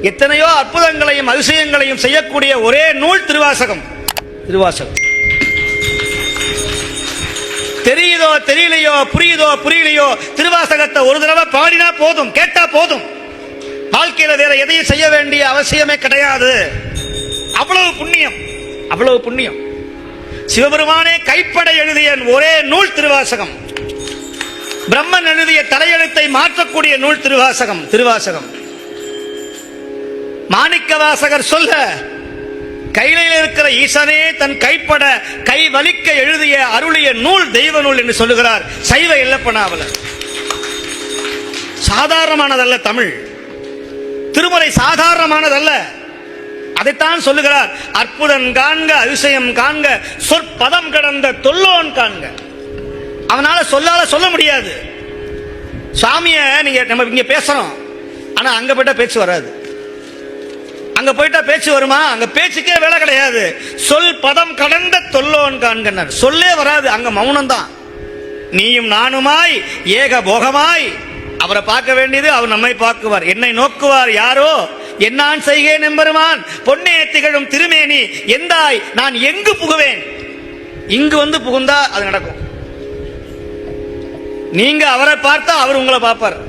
எத்தனையோ அற்புதங்களையும் அதிசயங்களையும் செய்யக்கூடிய ஒரே நூல் திருவாசகம். திருவாசகம் தெரியுதோ தெரியலையோ, புரியுதோ புரியலையோ, திருவாசகத்தை ஒரு தடவை பாடினா போதும், கேட்டா போதும். வாழ்க்கையில வேற எதையும் செய்ய வேண்டிய அவசியமே கிடையாது. அவ்வளவு புண்ணியம், அவ்வளவு புண்ணியம். சிவபெருமானே கைப்பட எழுதிய ஒரே நூல் திருவாசகம். பிரம்மன் எழுதிய தலையெழுத்தை மாற்றக்கூடிய நூல் திருவாசகம். திருவாசகம் மாணிக்க வாசகர் சொல்ல, கையில இருக்கிற ஈசனே தன் கைப்பட கை வலிக்க எழுதிய அருளிய நூல் தெய்வ நூல் என்று சொல்லுகிறார் சைவ எல்லப்பனாவலர். சாதாரணமானதல்ல தமிழ். திருமுறை சாதாரணமானதல்ல. அதைத்தான் சொல்லுகிறார். அற்புதம் காண்க, அதிசயம் காண்க, சொற்பதம் கடந்த தொல்லோன் காண்க. அவனால சொல்ல முடியாது. சாமிய நீங்க நம்ம இங்க பேசுறோம், ஆனா அங்க போயிட்டா பேச்சு வராது. அங்க போயிட்டா பேச்சு வருமா? அங்க பேச்சுக்கே வேலை கிடையாது. சொல் பதம் கடந்த தொல்லோன் காண்க. சொல்லே வராது, அங்க மௌனம் தான். நீயும் நானுமாய் ஏக போகமாய் அவரை பார்க்க வேண்டியது, அவர் நம்மை பார்க்குவார். என்னை நோக்குவார் யாரோ, என்னான் செய்கேன் எம்பெருமான் பொன்னே திகழும் திருமேனி எந்தாய் நான் எங்கு புகுவேன். இங்கு வந்து புகுந்தா அது நடக்கும். நீங்க அவரை பார்த்தா அவர் உங்களை பார்ப்பார்.